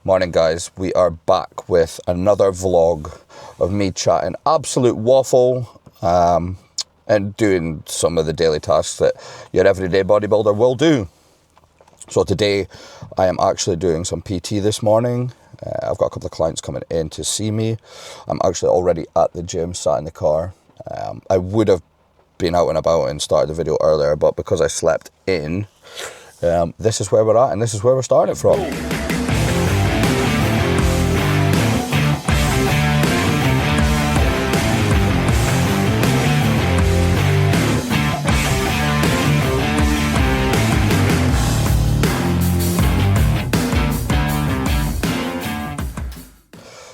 Morning guys, we are back with another vlog of me chatting absolute waffle and doing some of the daily tasks that your everyday bodybuilder will do. So today I am actually doing some PT this morning. I've got a couple of clients coming in to see me. I'm actually already at the gym, sat in the car. I would have been out and about and started the video earlier, but because I slept in, this is where we're at and this is where we're starting from.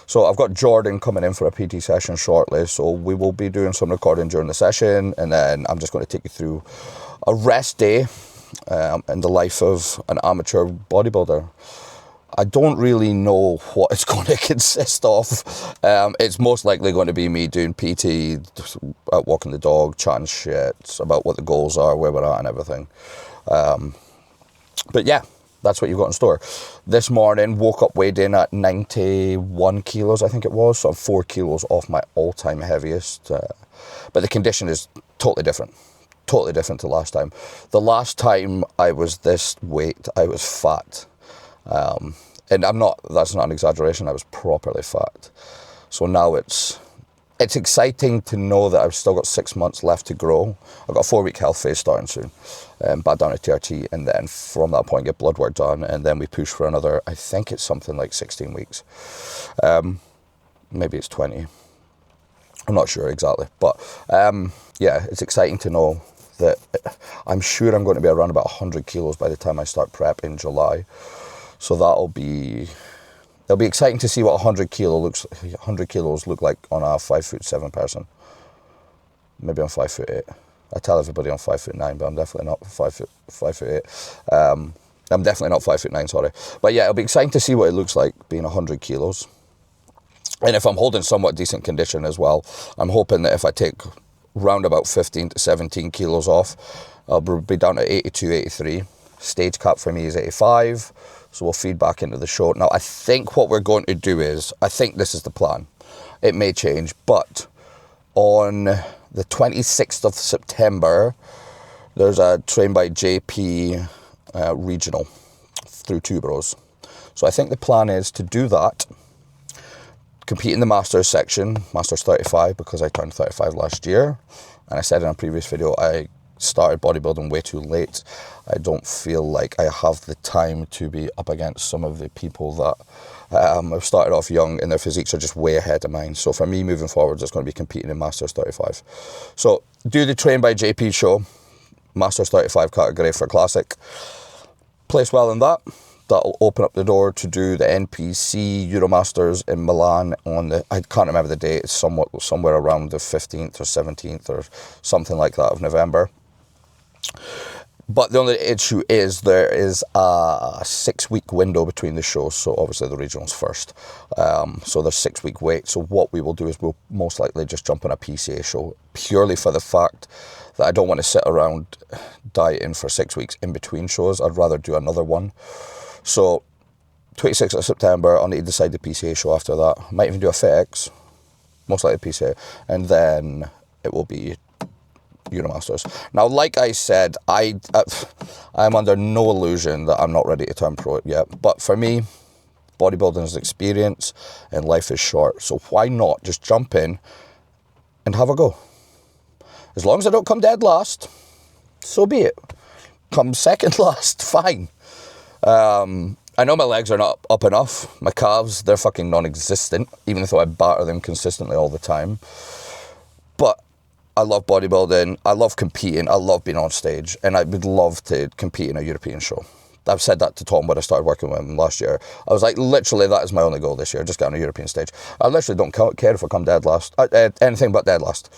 So I've got Jordan coming in for a PT session shortly, so we will be doing some recording during the session, and then I'm just going to take you through a rest day in the life of an amateur bodybuilder. I don't really know what it's going to consist of. It's most likely going to be me doing PT, walking the dog, chatting shit about what the goals are, where we're at and everything. But yeah. That's what you've got in store. This morning, woke up weighed in at 91 kilos, I think it was. So I'm 4 kilos off my all-time heaviest. But the condition is totally different. Totally different to last time. The last time I was this weight, I was fat. And that's not an exaggeration, I was properly fat. So now it's exciting to know that I've still got 6 months left to grow. I've got a 4-week health phase starting soon. Back down to TRT, and then from that point get blood work done, and then we push for another, I think it's something like 16 weeks. Maybe it's 20. I'm not sure exactly. But yeah, it's exciting to know that I'm sure I'm going to be around about 100 kilos by the time I start prep in July. So it'll be exciting to see what 100 kilos look like on a 5'7" person. Maybe I'm 5'8". I tell everybody I'm 5'9", but I'm definitely not 5'8". I'm definitely not 5'9", sorry. But yeah, it'll be exciting to see what it looks like being 100 kilos. And if I'm holding somewhat decent condition as well, I'm hoping that if I take round about 15 to 17 kilos off, I'll be down to 82, 83. Stage cap for me is 85. So we'll feed back into the show. Now, I think what we're going to do is, I think this is the plan. It may change, but on the 26th of September, there's a Train by JP regional through Two Bros. So I think the plan is to do that, compete in the Masters section, Masters 35, because I turned 35 last year. And I said in a previous video, I started bodybuilding way too late. I don't feel like I have the time to be up against some of the people that have started off young and their physiques are just way ahead of mine. So for me moving forward, it's going to be competing in Masters 35. So do the Train by JP show, Masters 35 category for Classic. Place well in that. That'll open up the door to do the NPC Euromasters in Milan on the, I can't remember the date, it's somewhere around the 15th or 17th or something like that of November. But the only issue is there is a 6-week window between the shows, so obviously the regionals first. So there's 6-week wait. So what we will do is we'll most likely just jump on a PCA show, purely for the fact that I don't want to sit around dieting for 6 weeks in between shows. I'd rather do another one. So 26th of September, I'll need to decide the PCA show after that. I might even do a FitX, most likely PCA, and then it will be Euromasters. Now, like I said, I'm under no illusion that I'm not ready to turn pro yet. But for me, bodybuilding is experience and life is short. So why not just jump in and have a go? As long as I don't come dead last, so be it. Come second last, fine. I know my legs are not up enough. My calves, they're fucking non-existent, even though I batter them consistently all the time. But I love bodybuilding, I love competing, I love being on stage, and I would love to compete in a European show. I've said that to Tom when I started working with him last year. I was like, literally, that is my only goal this year, just get on a European stage. I literally don't care if I come dead last, anything but dead last.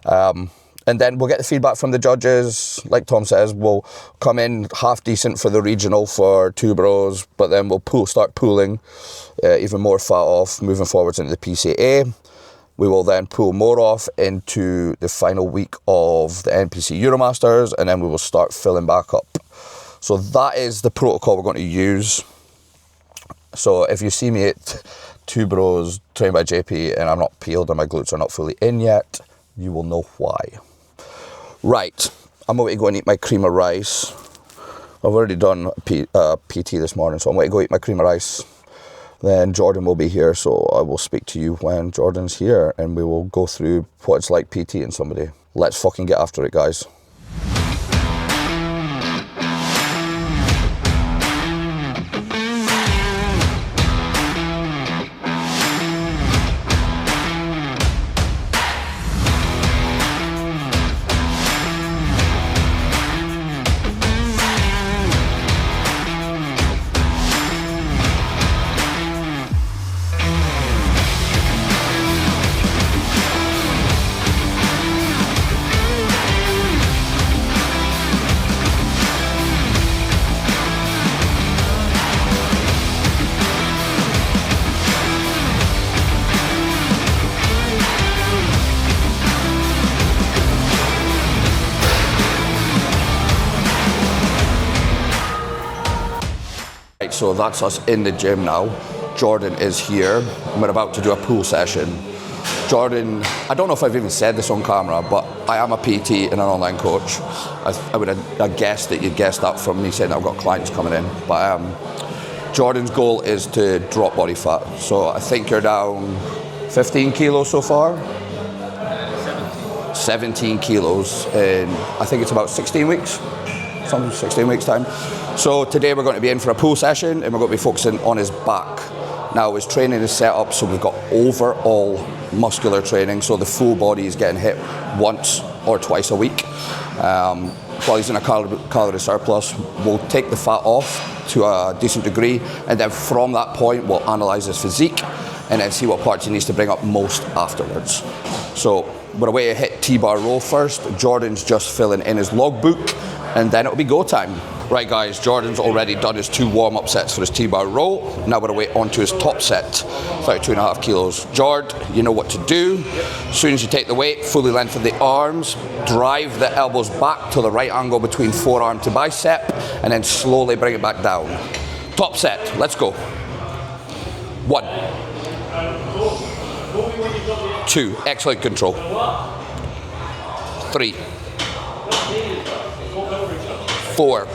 And then we'll get the feedback from the judges. Like Tom says, we'll come in half decent for the regional for Two Bros, but then we'll start pooling even more fat off, moving forwards into the PCA. We will then pull more off into the final week of the NPC Euromasters, and then we will start filling back up. So that is the protocol we're going to use. So if you see me at Two Bros trained by JP and I'm not peeled and my glutes are not fully in yet, you will know why. Right, I'm going to go and eat my cream of rice. I've already done PT this morning, so I'm going to go eat my cream of rice. Then Jordan will be here, so I will speak to you when Jordan's here and we will go through what it's like PTing somebody. Let's fucking get after it, guys. So that's us in the gym now. Jordan is here and we're about to do a pool session. Jordan, I don't know if I've even said this on camera, but I am a PT and an online coach. I would have guessed that you'd guessed that from me saying that I've got clients coming in. But Jordan's goal is to drop body fat. So I think you're down 15 kilos so far? 17 kilos in, I think it's about 16 weeks. 16 weeks time. So today we're going to be in for a pull session and we're going to be focusing on his back. Now his training is set up so we've got overall muscular training, so the full body is getting hit once or twice a week. While he's in a calorie surplus, we'll take the fat off to a decent degree, and then from that point we'll analyse his physique and then see what parts he needs to bring up most afterwards. So we're away to hit T-bar row first. Jordan's just filling in his logbook and then it'll be go time. Right guys, Jordan's already done his 2 warm-up sets for his T-bar row. Now we're away onto his top set, about 2.5 kilos. Jord, you know what to do. As soon as you take the weight, fully lengthen the arms, drive the elbows back to the right angle between forearm to bicep, and then slowly bring it back down. Top set, let's go. 1, 2, excellent control. 3, 4, 5,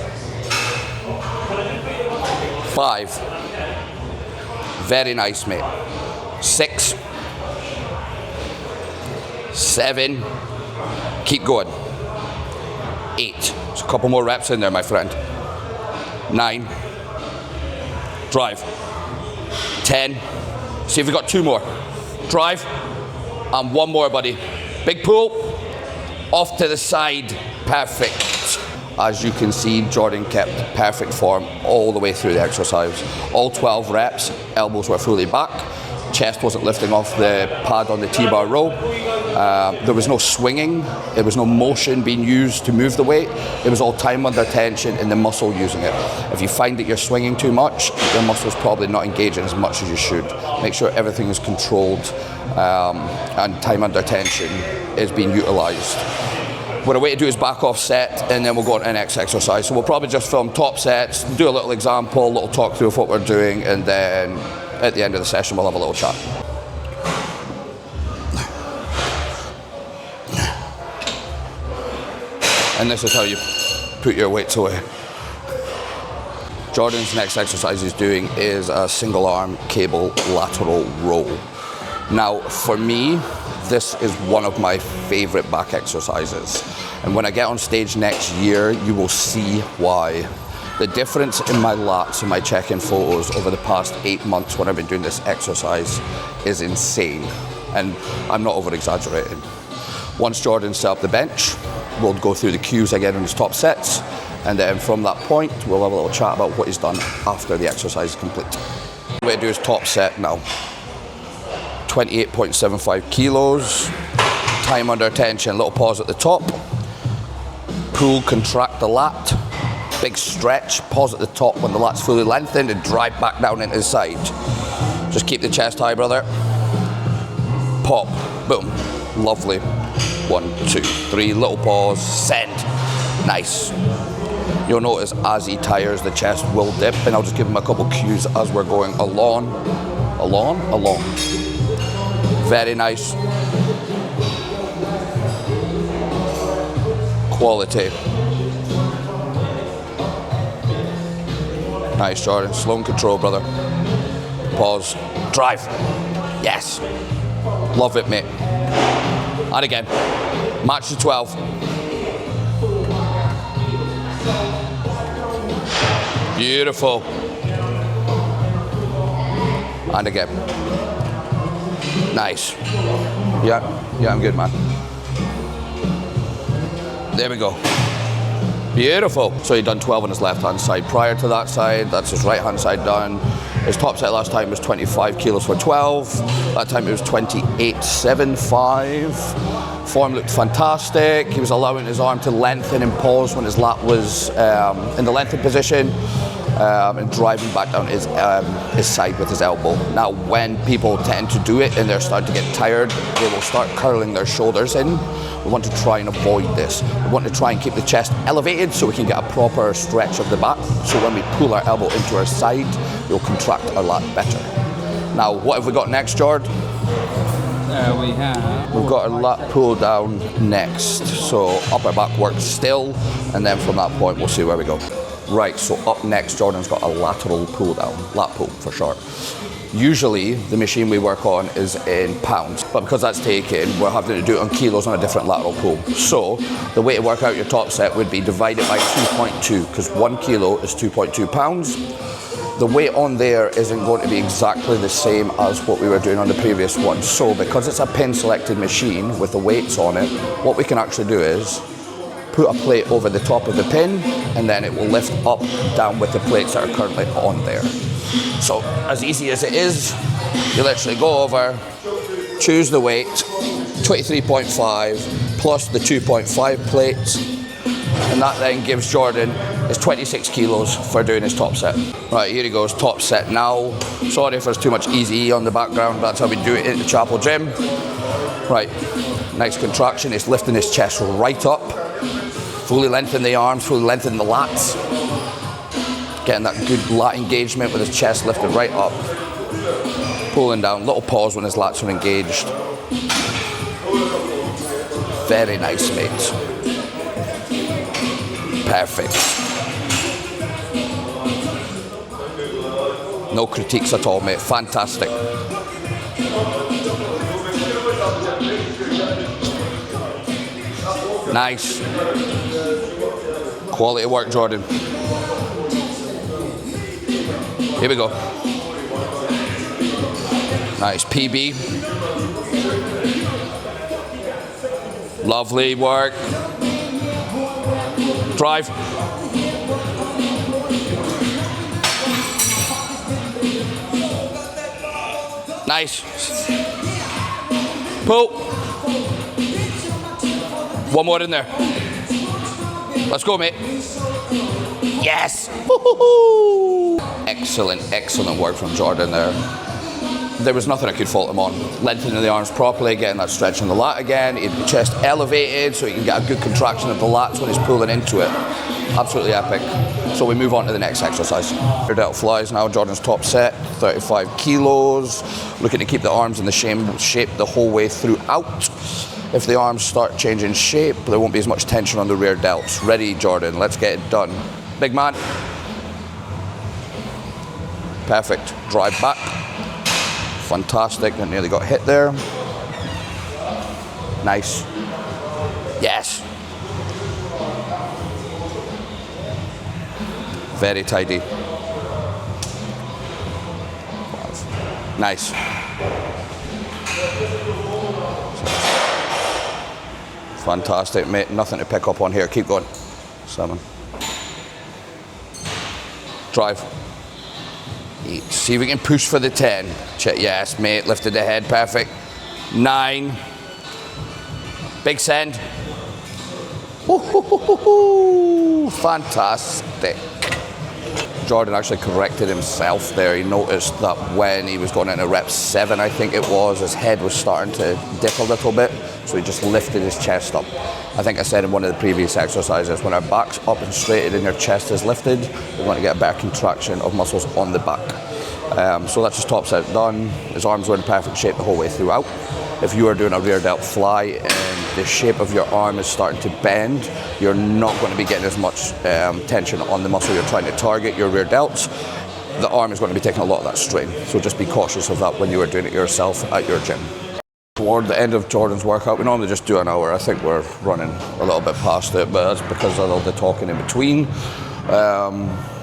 very nice mate. 6, 7, keep going. 8, there's a couple more reps in there, my friend. 9, drive. 10, see if we got 2 more. Drive, and 1 more, buddy. Big pull, off to the side, perfect. As you can see, Jordan kept perfect form all the way through the exercise. All 12 reps, elbows were fully back, chest wasn't lifting off the pad on the T-bar row. There was no swinging, there was no motion being used to move the weight. It was all time under tension and the muscle using it. If you find that you're swinging too much, your muscle's probably not engaging as much as you should. Make sure everything is controlled and time under tension is being utilised. We're away to do his back off set and then we'll go on to the next exercise. So we'll probably just film top sets, do a little example, a little talk through of what we're doing, and then at the end of the session we'll have a little chat. And this is how you put your weights away. Jordan's next exercise he's doing is a single arm cable lateral row. Now for me, this is one of my favorite back exercises. And when I get on stage next year, you will see why. The difference in my lats and my check-in photos over the past 8 months when I've been doing this exercise is insane. And I'm not over-exaggerating. Once Jordan set up the bench, we'll go through the cues again in his top sets. And then from that point, we'll have a little chat about what he's done after the exercise is complete. We're going to do his top set now. 28.75 kilos, time under tension, little pause at the top, pull, contract the lat, big stretch, pause at the top when the lat's fully lengthened and drive back down into the side. Just keep the chest high, brother. Pop, boom, lovely. 1, 2, 3, little pause, send, nice. You'll notice as he tires, the chest will dip, and I'll just give him a couple cues as we're going along. Very nice. Quality. Nice, Jordan. Slow and control, brother. Pause. Drive. Yes. Love it, mate. And again. Match to 12. Beautiful. And again. Nice. Yeah, I'm good, man. There we go. Beautiful. So he'd done 12 on his left-hand side. Prior to that side, that's his right-hand side done. His top set last time was 25 kilos for 12. That time it was 28.75. Form looked fantastic. He was allowing his arm to lengthen and pause when his lat was in the lengthened position. And driving back down his side with his elbow. Now, when people tend to do it and they're starting to get tired, they will start curling their shoulders in. We want to try and avoid this. We want to try and keep the chest elevated so we can get a proper stretch of the back. So when we pull our elbow into our side, we'll contract our lat better. Now, what have we got next, Jord? We've got our lat pull down next. So upper back works still, and then from that point, we'll see where we go. Right, so up next, Jordan's got a lateral pull down, lat pull for short. Usually, the machine we work on is in pounds, but because that's taken, we're having to do it on kilos on a different lateral pull. So, the way to work out your top set would be divided by 2.2, because 1 kilo is 2.2 pounds. The weight on there isn't going to be exactly the same as what we were doing on the previous one. So, because it's a pin-selected machine with the weights on it, what we can actually do is put a plate over the top of the pin, and then it will lift up, down with the plates that are currently on there. So, as easy as it is, you literally go over, choose the weight, 23.5 plus the 2.5 plates, and that then gives Jordan his 26 kilos for doing his top set. Right, here he goes, top set now. Sorry if there's too much easy on the background, but that's how we do it in the chapel gym. Right, nice contraction, it's lifting his chest right up. Fully lengthen the arms, fully lengthen the lats. Getting that good lat engagement with his chest lifted right up. Pulling down, little pause when his lats are engaged. Very nice, mate. Perfect. No critiques at all, mate. Fantastic. Nice. Quality work, Jordan. Here we go. Nice. PB. Lovely work. Drive. Nice. Pull. One more in there. Let's go, mate. Yes. Woo-hoo-hoo. Excellent, excellent work from Jordan there. There was nothing I could fault him on. Lengthening the arms properly, getting that stretch in the lat again, the chest elevated so he can get a good contraction of the lats when he's pulling into it. Absolutely epic. So we move on to the next exercise. Rear delta flies now, Jordan's top set, 35 kilos. Looking to keep the arms in the same shape the whole way throughout. If the arms start changing shape, there won't be as much tension on the rear delts. Ready, Jordan, let's get it done. Big man. Perfect, drive back. Fantastic, I nearly got hit there. Nice. Yes. Very tidy. Nice. Fantastic, mate. Nothing to pick up on here. Keep going. 7. Drive. 8. See if we can push for the 10. Check. Yes, mate. Lifted the head. Perfect. 9. Big send. Ooh, fantastic. Jordan actually corrected himself there. He noticed that when he was going into rep 7, I think it was, his head was starting to dip a little bit, so he just lifted his chest up. I think I said in one of the previous exercises, when our back's up and straightened and your chest is lifted, you're going to get a better contraction of muscles on the back. So that's his top set done. His arms were in perfect shape the whole way throughout. If you are doing a rear delt fly and the shape of your arm is starting to bend, you're not going to be getting as much tension on the muscle you're trying to target, your rear delts. The arm is going to be taking a lot of that strain. So just be cautious of that when you are doing it yourself at your gym. Toward the end of Jordan's workout, we normally just do an hour. I think we're running a little bit past it, but that's because of all the talking in between.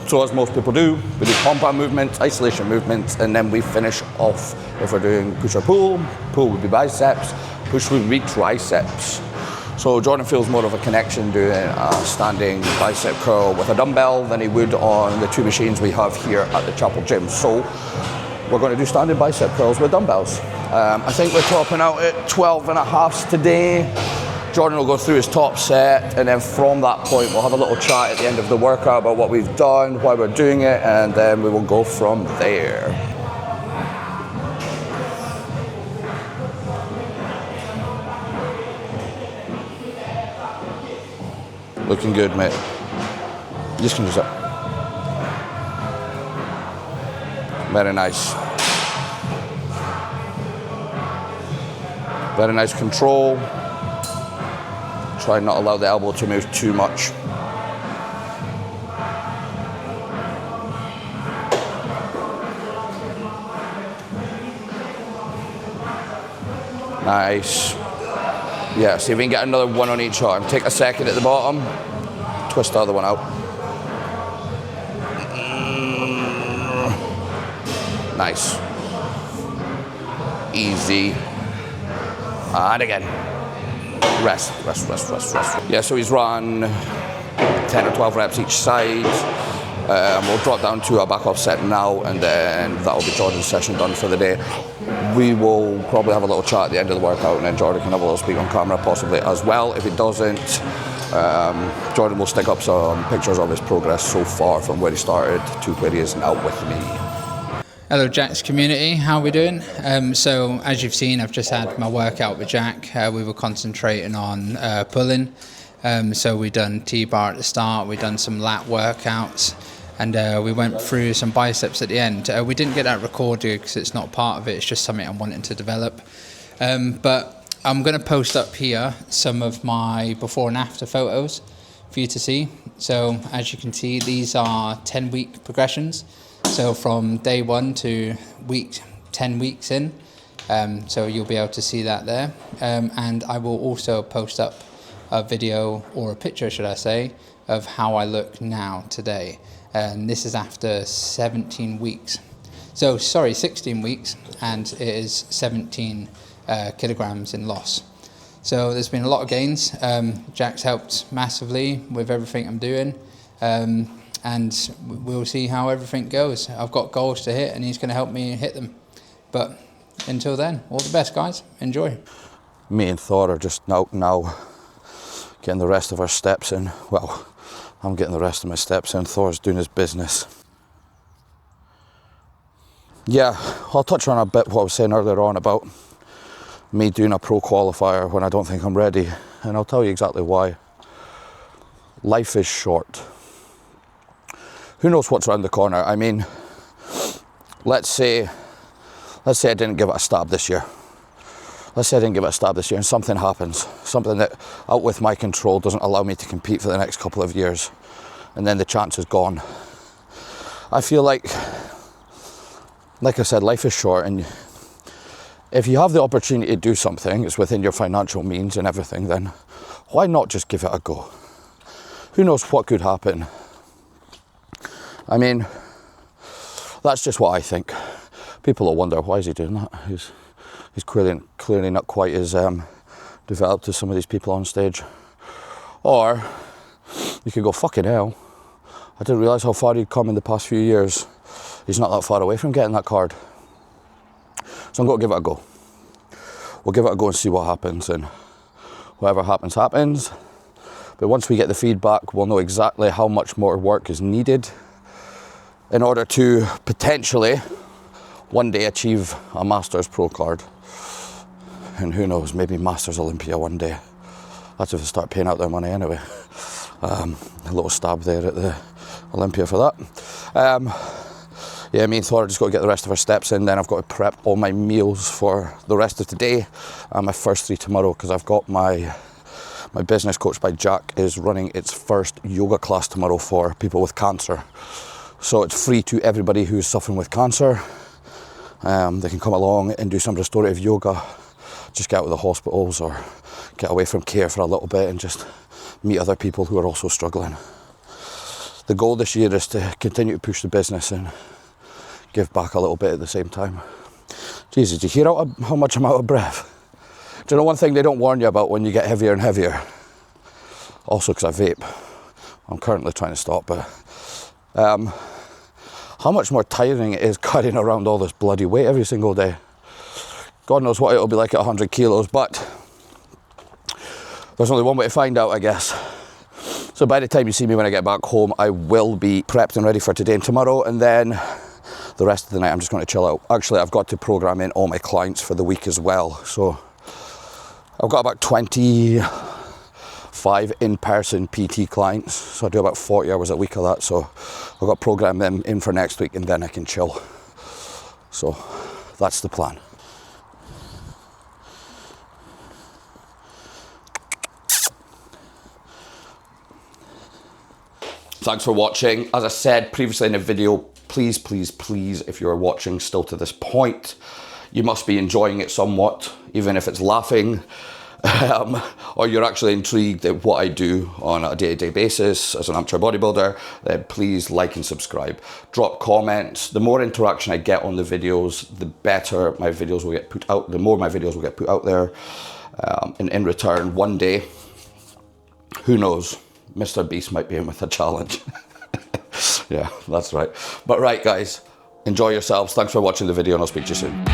So as most people do, we do compound movements, isolation movements, and then we finish off. If we're doing push or pull, pull would be biceps, push would be triceps. So Jordan feels more of a connection doing a standing bicep curl with a dumbbell than he would on the 2 machines we have here at the Chapel Gym. So we're going to do standing bicep curls with dumbbells. I think we're topping out at 12.5s today. Jordan will go through his top set, and then from that point we'll have a little chat at the end of the workout about what we've done, why we're doing it, and then we will go from there. Looking good, mate. You just can do that. Very nice. Very nice control. Try not to allow the elbow to move too much. Nice. Yeah, see if we can get another one on each arm. Take a second at the bottom, twist the other one out. Nice. Easy. And again. Rest. Yeah, so he's run 10 or 12 reps each side. We'll drop down to our back off set now, and then that'll be Jordan's session done for the day. We will probably have a little chat at the end of the workout, and then Jordan can have a little speak on camera possibly as well. If he doesn't, Jordan will stick up some pictures of his progress so far from where he started to where he is now with me. Hello Jack's community, how are we doing? So as you've seen, I've just had my workout with Jack. We were concentrating on pulling. So we done T-bar at the start, we done some lat workouts, and we went through some biceps at the end. We didn't get that recorded because it's not part of it, it's just something I'm wanting to develop. But I'm going to post up here some of my before and after photos for you to see. So as you can see, these are 10-week progressions. So from day 1 to 10 weeks in, so you'll be able to see that there. And I will also post up a video, or a picture should I say, of how I look now today. And this is after 17 weeks. So sorry, 16 weeks, and it is 17 kilograms in loss. So there's been a lot of gains. Jack's helped massively with everything I'm doing. And we'll see how everything goes. I've got goals to hit, and he's going to help me hit them. But until then, all the best, guys. Enjoy. Me and Thor are just now getting the rest of our steps in. Well, I'm getting the rest of my steps in. Thor's doing his business. Yeah, I'll touch on a bit what I was saying earlier on about me doing a pro qualifier when I don't think I'm ready. And I'll tell you exactly why. Life is short. Who knows what's around the corner? I mean, let's say I didn't give it a stab this year. Let's say I didn't give it a stab this year and something happens. Something that out with my control doesn't allow me to compete for the next couple of years. And then the chance is gone. I feel like I said, life is short, and if you have the opportunity to do something, it's within your financial means and everything, then why not just give it a go? Who knows what could happen? I mean, that's just what I think. People will wonder, why is he doing that? He's clearly not quite as developed as some of these people on stage. Or you could go, fucking hell, I didn't realise how far he'd come in the past few years. He's not that far away from getting that card. So I'm going to give it a go. We'll give it a go and see what happens, and whatever happens, happens. But once we get the feedback, we'll know exactly how much more work is needed in order to potentially one day achieve a Masters Pro card. And who knows, maybe Masters Olympia one day. That's if they start paying out their money anyway. A little stab there at the Olympia for that. Yeah, me and Thor just got to get the rest of our steps in, then I've got to prep all my meals for the rest of today and my first 3 tomorrow, because I've got my business coach by Jack is running its first yoga class tomorrow for people with cancer. So it's free to everybody who's suffering with cancer. They can come along and do some restorative yoga, just get out of the hospitals or get away from care for a little bit and just meet other people who are also struggling. The goal this year is to continue to push the business and give back a little bit at the same time. Jesus, do you hear how much I'm out of breath? Do you know one thing they don't warn you about when you get heavier and heavier? Also because I vape. I'm currently trying to stop, but how much more tiring it is carrying around all this bloody weight every single day. God knows what it'll be like at 100 kilos, but there's only one way to find out, I guess. So by the time you see me when I get back home, I will be prepped and ready for today and tomorrow, and then the rest of the night I'm just going to chill out. Actually, I've got to program in all my clients for the week as well. So I've got about 25 in-person PT clients. So I do about 40 hours a week of that. So I've got to program them in for next week and then I can chill. So that's the plan. Thanks for watching. As I said previously in the video, please, please, please, if you're watching still to this point, you must be enjoying it somewhat, even if it's laughing, or you're actually intrigued at what I do on a day-to-day basis as an amateur bodybuilder, then please like and subscribe. Drop comments. The more interaction I get on the videos, the better my videos will get put out, the more my videos will get put out there. And in return, one day, who knows, Mr. Beast might be in with a challenge. Yeah, that's right. But right, guys, enjoy yourselves. Thanks for watching the video and I'll speak to you soon.